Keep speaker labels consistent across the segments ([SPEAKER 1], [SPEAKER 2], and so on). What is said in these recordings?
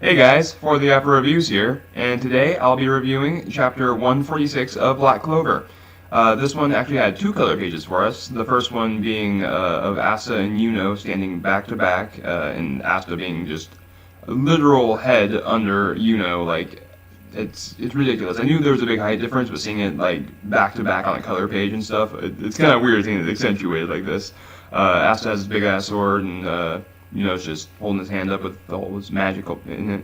[SPEAKER 1] Hey guys, ForTheAfro Reviews here, and today I'll be reviewing chapter 146 of Black Clover. This one actually had two color pages for us, the first one being of Asta and Yuno standing back to back, and Asta being just a literal head under Yuno, like, it's ridiculous. I knew there was a big height difference, but seeing it, like, back to back on a color page and stuff, it's kind of weird seeing it accentuated like this. Asta has his big ass sword, and it's just holding his hand up with all his magical in it,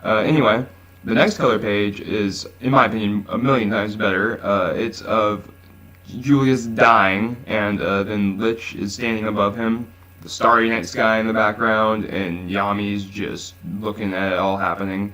[SPEAKER 1] Anyway, the next color page is, in my opinion, a million times better. It's of Julius dying, and then Licht is standing above him, the starry night sky in the background, and Yami's just looking at it all happening.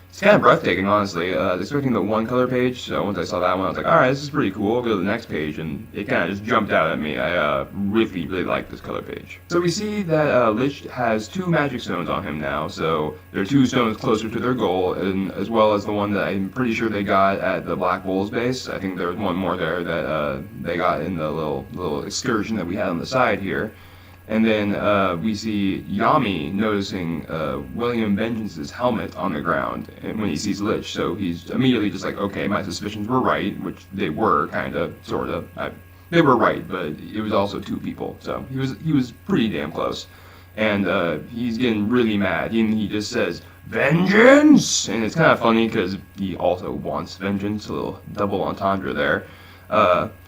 [SPEAKER 1] It's kind of breathtaking, honestly. I was expecting the one color page, so once I saw that one, I was like, alright, this is pretty cool. I'll go to the next page, and it kind of just jumped out at me. I really like this color page. So we see that Licht has two magic stones on him now, so there are two stones closer to their goal, and as well as the one that I'm pretty sure they got at the Black Bull's base. I think there was one more there that they got in the little excursion that we had on the side here. And then we see Yami noticing William Vengeance's helmet on the ground when he sees Licht, so he's immediately just like, okay, my suspicions were right, which they were, kind of, sort of. They were right, but it was also two people, so he was pretty damn close. And he's getting really mad, he just says, vengeance! And it's kind of funny because he also wants vengeance, a little double entendre there.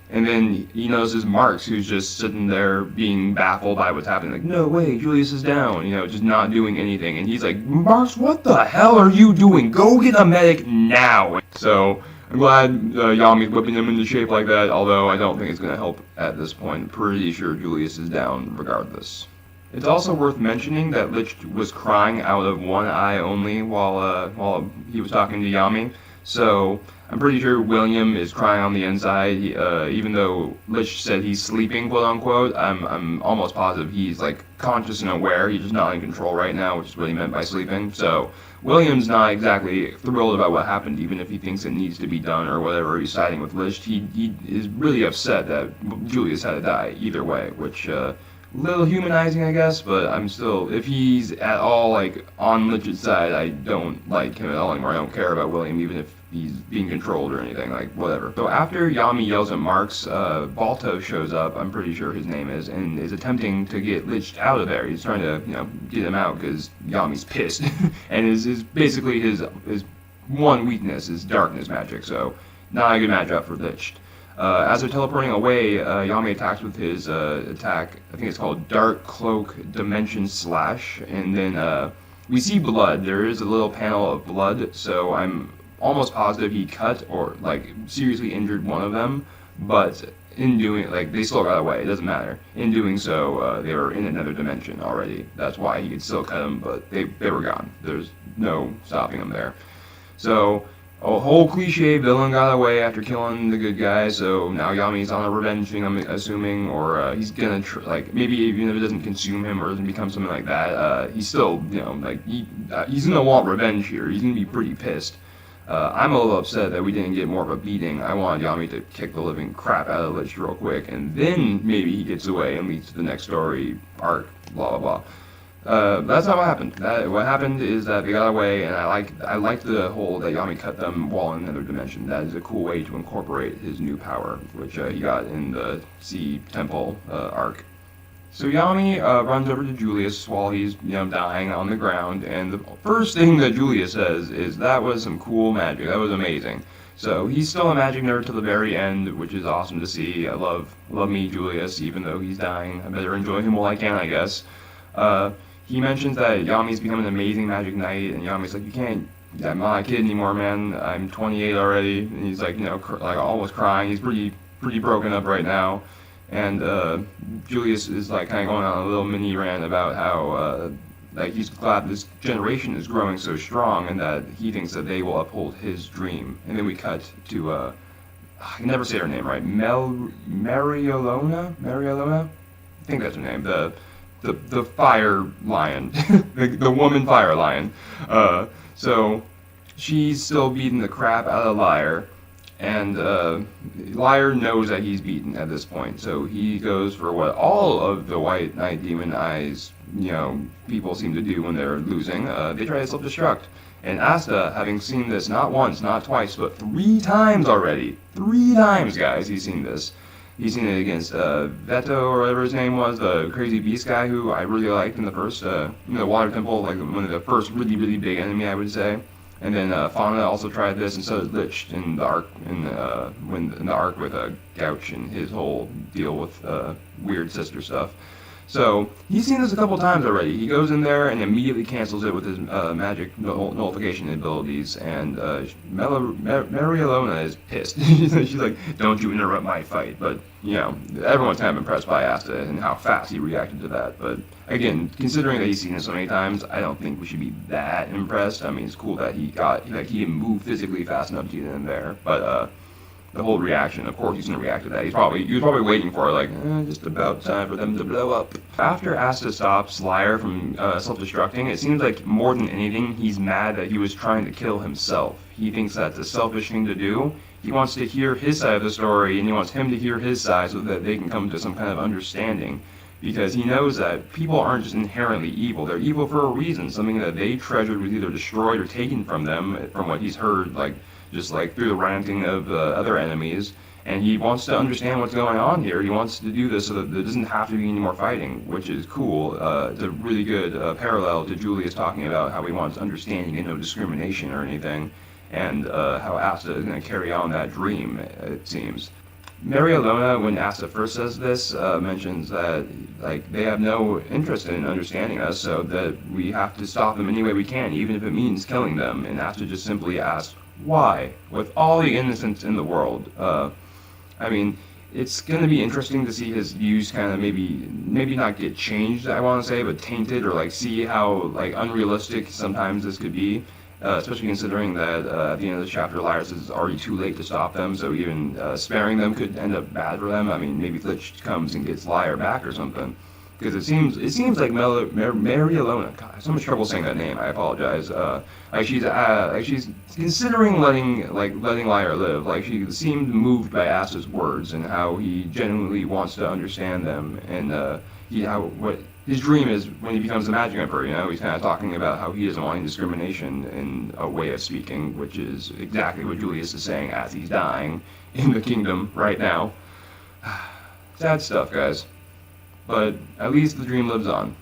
[SPEAKER 1] And then he notices Marks, who's just sitting there being baffled by what's happening. Like, no way, Julius is down, just not doing anything. And he's like, Marks, what the hell are you doing? Go get a medic now! So, I'm glad Yami's whipping him into shape like that, although I don't think it's going to help at this point. I'm pretty sure Julius is down regardless. It's also worth mentioning that Licht was crying out of one eye only while he was talking to Yami. So, I'm pretty sure William is crying on the inside, even though Licht said he's sleeping, quote unquote. I'm almost positive he's like conscious and aware, he's just not in control right now, which is what he meant by sleeping. So, William's not exactly thrilled about what happened, even if he thinks it needs to be done or whatever, he's siding with Licht. He is really upset that Julius had to die either way, which, little humanizing, I guess, but I'm still, if he's at all, like, on Licht's side, I don't like him at all anymore. I don't care about William, even if he's being controlled or anything, like, whatever. So after Yami yells at Marks, Balto shows up, I'm pretty sure his name is, and is attempting to get Licht out of there. He's trying to, get him out, because Yami's pissed, and is basically his one weakness is darkness magic, so not a good matchup for Licht. As they're teleporting away, Yami attacks with his attack, I think it's called Dark Cloak Dimension Slash, and then we see blood. There is a little panel of blood, so I'm almost positive he cut or, like, seriously injured one of them, but in doing, like, they still got away, it doesn't matter. In doing so, they were in another dimension already. That's why he could still cut them, but they were gone. There's no stopping them there. So, a whole cliche villain got away after killing the good guy, so now Yami's on a revenge thing, I'm assuming, or he's gonna, maybe even if it doesn't consume him or doesn't become something like that, he's still, he's gonna want revenge here. He's gonna be pretty pissed. I'm a little upset that we didn't get more of a beating. I wanted Yami to kick the living crap out of Licht real quick, and then maybe he gets away and leads to the next story arc, blah blah blah. That's not what happened. What happened is that they got away, and I liked the whole that Yami cut them while in another dimension. That is a cool way to incorporate his new power, which he got in the Sea Temple arc. So Yami runs over to Julius while he's dying on the ground, and the first thing that Julius says is, that was some cool magic. That was amazing. So he's still a magic nerd to the very end, which is awesome to see. I love me Julius, even though he's dying. I better enjoy him while I can, I guess. He mentions that Yami's become an amazing magic knight, and Yami's like, I'm not a kid anymore, man. I'm 28 already. And he's like, like almost crying. He's pretty broken up right now. And Julius is like kind of going on a little mini rant about how like he's glad this generation is growing so strong, and that he thinks that they will uphold his dream. And then we cut to I can never say her name right. Mariolona? I think that's her name. The fire lion, the woman fire lion. So she's still beating the crap out of Liar, And Liar knows that he's beaten at this point, so he goes for what all of the White Knight Demon Eyes, people seem to do when they're losing. They try to self-destruct. And Asta, having seen this not once, not twice, but 3 times already. 3 times, guys, he's seen this. He's seen it against Veto, or whatever his name was, the crazy beast guy who I really liked in the first, the Water Temple, like one of the first really, really big enemy, I would say. And then Fauna also tried this, and so did Licht in the arc, in the arc with Gouch and his whole deal with weird sister stuff. So he's seen this a couple times already. He goes in there and immediately cancels it with his magic nullification abilities. And Marielona is pissed. She's like, "Don't you interrupt my fight!" But everyone's kind of impressed by Asta and how fast he reacted to that. But again, considering that he's seen it so many times, I don't think we should be that impressed. I mean, it's cool that he didn't move physically fast enough to get in there, but the whole reaction, of course he's going to react to that. He was probably waiting for just about time for them to blow up. After Asta stops Liar from self-destructing, it seems like more than anything, he's mad that he was trying to kill himself. He thinks that's a selfish thing to do. He wants to hear his side of the story, and he wants him to hear his side so that they can come to some kind of understanding. Because he knows that people aren't just inherently evil. They're evil for a reason. Something that they treasured was either destroyed or taken from them, from what he's heard, just through the ranting of other enemies, and he wants to understand what's going on here. He wants to do this so that there doesn't have to be any more fighting, which is cool. It's a really good parallel to Julius talking about how he wants understanding and no discrimination or anything, and how Asta is going to carry on that dream, it seems. Marielona, when Asta first says this, mentions that they have no interest in understanding us, so that we have to stop them any way we can, even if it means killing them. And Asta just simply asks, why? With all the innocence in the world. I mean, it's going to be interesting to see his views kind of maybe not get changed, I want to say, but tainted, or see how unrealistic sometimes this could be. Especially considering that at the end of the chapter, Liar says it's already too late to stop them, so even sparing them could end up bad for them. I mean, maybe Licht comes and gets Liar back or something. Because it seems like Marielona. God, I have so much trouble saying that name. I apologize. She's considering letting Liar live. She seemed moved by Asta's words and how he genuinely wants to understand them, and what his dream is when he becomes the Magic Emperor. He's kind of talking about how he doesn't want any discrimination in a way of speaking, which is exactly what Julius is saying as he's dying in the kingdom right now. Sad stuff, guys. But at least the dream lives on.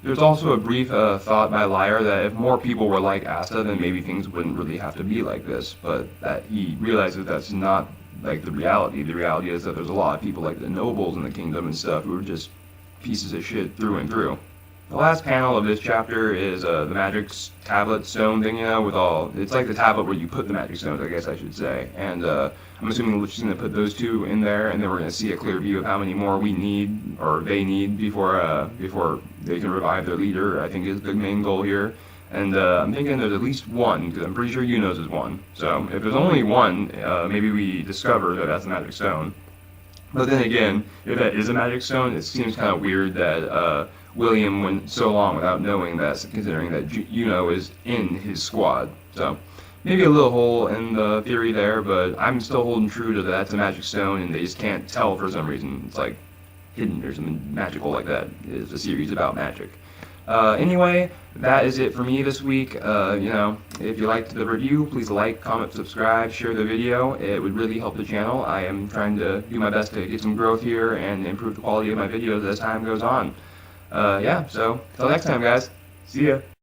[SPEAKER 1] There's also a brief thought by Liar that if more people were like Asta, then maybe things wouldn't really have to be like this, but that he realizes that's not the reality. The reality is that there's a lot of people like the nobles in the kingdom and stuff who are just pieces of shit through and through. The last panel of this chapter is the magic tablet stone thing, with it's like the tablet where you put the magic stones, I guess I should say. And I'm assuming we're just going to put those 2 in there, and then we're going to see a clear view of how many more we need, or they need, before they can revive their leader, I think is the main goal here. And I'm thinking there's at least 1, because I'm pretty sure Yuno's is 1. So if there's only 1, maybe we discover that that's a magic stone. But then again, if that is a magic stone, it seems kind of weird that William went so long without knowing that, considering that Yuno is in his squad. So maybe a little hole in the theory there, but I'm still holding true to that's a magic stone, and they just can't tell for some reason. It's hidden or something magical like that. It's a series about magic. Anyway, that is it for me this week. If you liked the review, please like, comment, subscribe, share the video. It would really help the channel. I am trying to do my best to get some growth here and improve the quality of my videos as time goes on. So till next time, guys. See ya.